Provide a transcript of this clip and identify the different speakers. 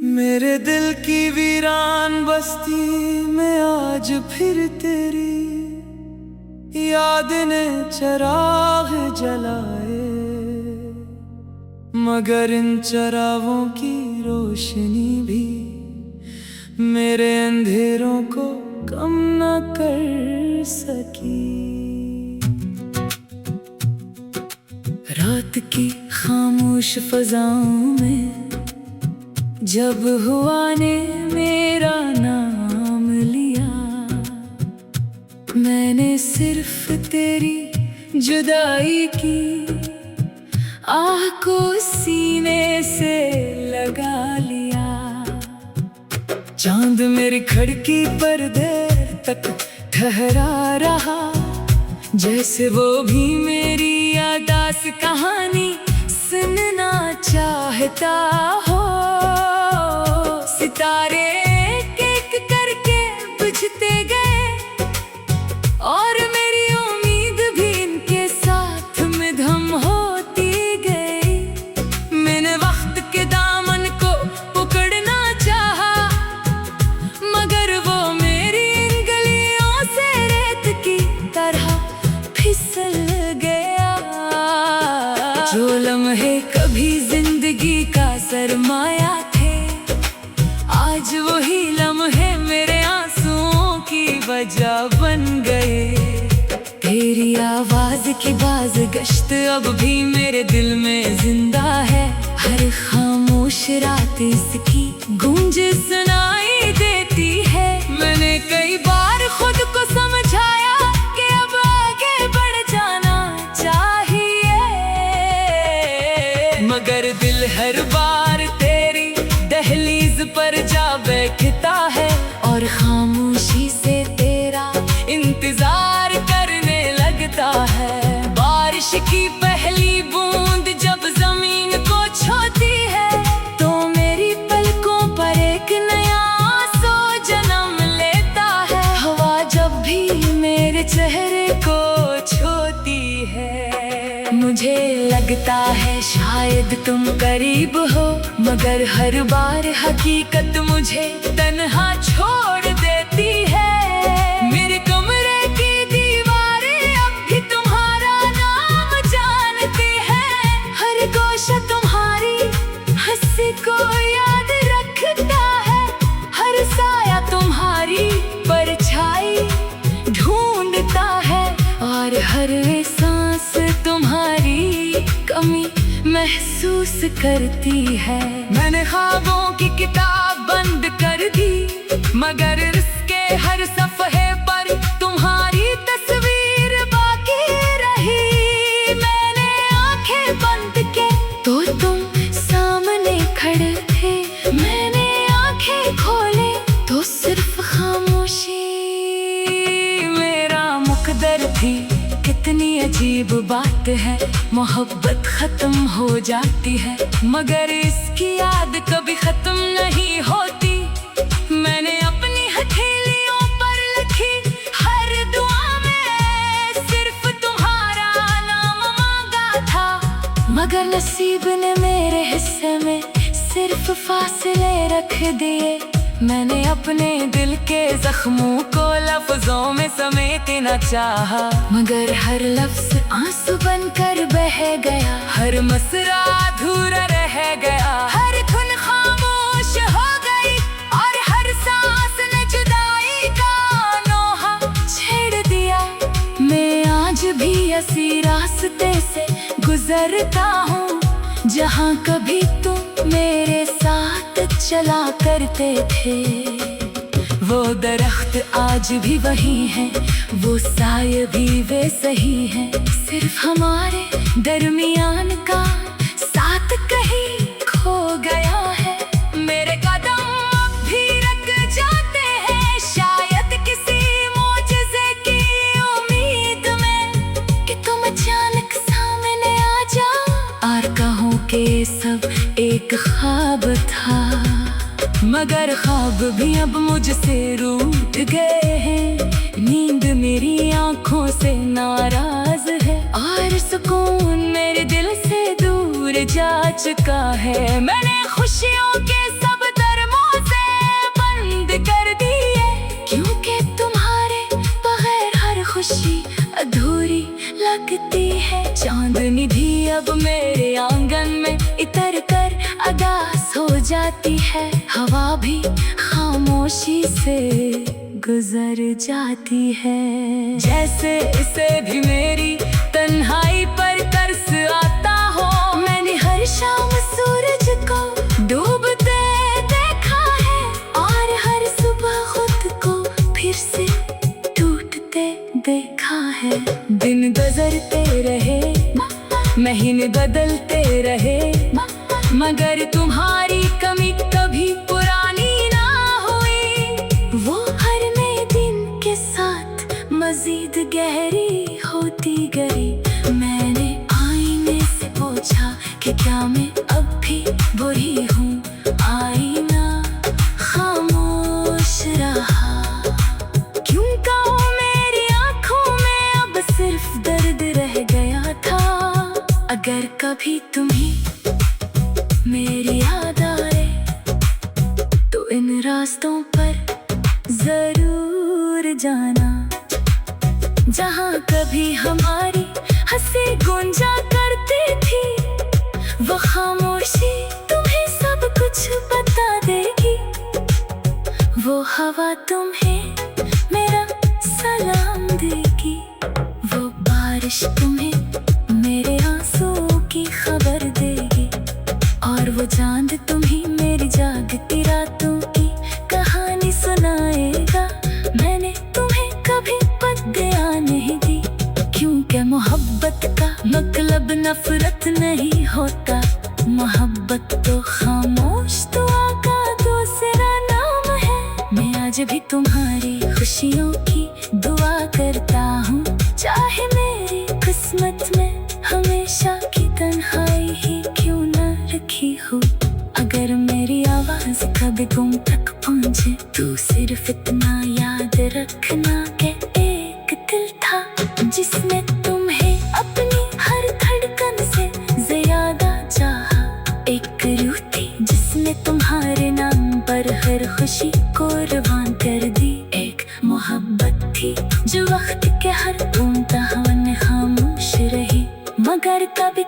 Speaker 1: मेरे दिल की वीरान बस्ती में आज फिर तेरी याद ने चराग जलाए, मगर इन चरागों की रोशनी भी मेरे अंधेरों को कम न कर सकी। रात की खामोश फजाओं में जब हुआ ने मेरा नाम लिया, मैंने सिर्फ तेरी जुदाई की आह को सीने से लगा लिया। चांद मेरी खिड़की पर देर तक ठहरा रहा, जैसे वो भी मेरी यादास कहानी सुनना चाहता हो। सितारे एक एक करके बुझते गए और मेरी उम्मीद भी इनके साथ में धम होती गई। मैंने वक्त के दामन को पकड़ना चाहा, मगर वो मेरी इन गलियों से रेत की तरह फिसल गया। जो लम्हे कभी जिंदगी का सरमाया थे, आज वही लम्हे मेरे आंसुओं की वजह बन गए। तेरी आवाज की बाज गश्त अब भी मेरे दिल में जिंदा है। हर खामोश रात इसकी गूंज सुनाई देती है। मैंने कई बार खुद को समझाया कि अब आगे बढ़ जाना चाहिए, मगर दिल हर बार तेरी दहलीज पर जा बैठता है और खामोशी से तेरा इंतजार करने लगता है। बारिश की पहली बूंद जब जमीन को छूती है, तो मेरी पलकों पर एक नया आंसू जन्म लेता है। हवा जब भी मेरे चेहरे को छूती है, मुझे लगता है शायद तुम करीब हो, मगर हर बार हकीकत मुझे तन्हा छोड़ देती है। मेरे कमरे की दीवारें अब भी तुम्हारा नाम जानती है। हर गोशा तुम्हारी हंसी को याद रखता है, हर साया तुम्हारी परछाई ढूंढता है, और हर सांस तुम्हारी कमी महसूस करती है। मैंने ख्वाबों की किताब बंद कर दी, मगर इसके हर सफ़े पर तुम्हारी तस्वीर बाकी रही। मैंने आंखें बंद की तो तुम सामने खड़े थे, मैंने आंखें खोले तो सिर्फ खामोशी मेरा मुकद्दर थी। कितनी अजीब बात है, मोहब्बत खत्म हो जाती है, मगर इसकी याद कभी खत्म नहीं होती। मैंने अपनी हथेलियों पर लिखी हर दुआ में सिर्फ तुम्हारा नाम मांगा था, मगर नसीब ने मेरे हिस्से में सिर्फ फासले रख दिए। मैंने अपने दिल के जख्मों को लफ्जों में समेटना चाहा, मगर हर लफ्ज आंसू बनकर बह गया। हर मसरा अधूरा रह गया, हर धुन खामोश हो गई, और हर सांस ने जुदाई का नोहा छेड़ दिया। मैं आज भी ऐसी रास्ते से गुजरता हूँ जहाँ कभी तुम मेरे साथ चला करते थे। वो दरख्त आज भी वही है, वो साये भी वे सही है, सिर्फ हमारे दरमियान का साथ कहीं खो गया है। मेरे कदम अब भी रुक जाते हैं, शायद किसी मौजज़े की उम्मीद में कि तुम अचानक सामने आ जाओ और कहो कि सब एक ख्वाब था। मगर ख्वाब भी अब मुझसे रूठ गए हैं, नींद मेरी आंखों से नाराज है, और सुकून मेरे दिल से दूर जा चुका है। मैंने खुशियों के सब दरवाजे बंद कर दिए, क्योंकि तुम्हारे बगैर हर खुशी अधूरी लगती है। चांदनी भी अब मेरे आंगन में इतर कर अदास हो जाती है। हवा भी खामोशी से गुजर जाती है। जैसे इसे भी मेरी तन्हाई पर तरस आता हो। मैंने हर शाम सूरज को डूबते देखा है, और हर सुबह खुद को फिर से टूटते देखा है। दिन गुजरते रहे, महीने बदलते रहे, मगर तुम्हारी कमी कभी पुरानी ना हुई। वो हर नए दिन के साथ मजीद गहरी होती गई। मैंने आईने से पूछा कि क्या मैं अब भी बुरी हूँ। आईना खामोश रहा, क्योंकि मेरी आंखों में अब सिर्फ दर्द रह गया था। अगर कभी तुम्हें मेरी याद आए तो इन रास्तों पर जरूर जाना, जहाँ कभी हमारी हंसी गूंजा करती थी। वो खामोशी तुम्हें सब कुछ बता देगी। वो हवा तुम्हें मेरा सलाम देगी। वो बारिश तुम्हें मेरे आंसुओं की खबर देगी, और वो चांद तुम्हें मेरी जागती रातों की कहानी सुनाएगा। मैंने तुम्हें कभी बददुआ नहीं दी, क्योंकि मोहब्बत का मतलब नफरत नहीं होता। मोहब्बत तो खामोश दुआ का दूसरा नाम है। मैं आज भी तुम्हारी खुशियों की दुआ करता हूँ, चाहे मेरी किस्मत में हमेशा की तन्हाई ही क्यों न रखी हो। अगर मेरी आवाज कभी तुम तक पहुँचे तो सिर्फ इतना याद रखना कि एक दिल था जिसने तुम्हें अपनी हर धड़कन से ज्यादा चाहा। एक रूह थी जिसने तुम्हारे नाम पर हर खुशी कुर्बान कर दी। एक मोहब्बत थी जो वक्त के हर इम्तिहान में खामोश रही, मगर कभी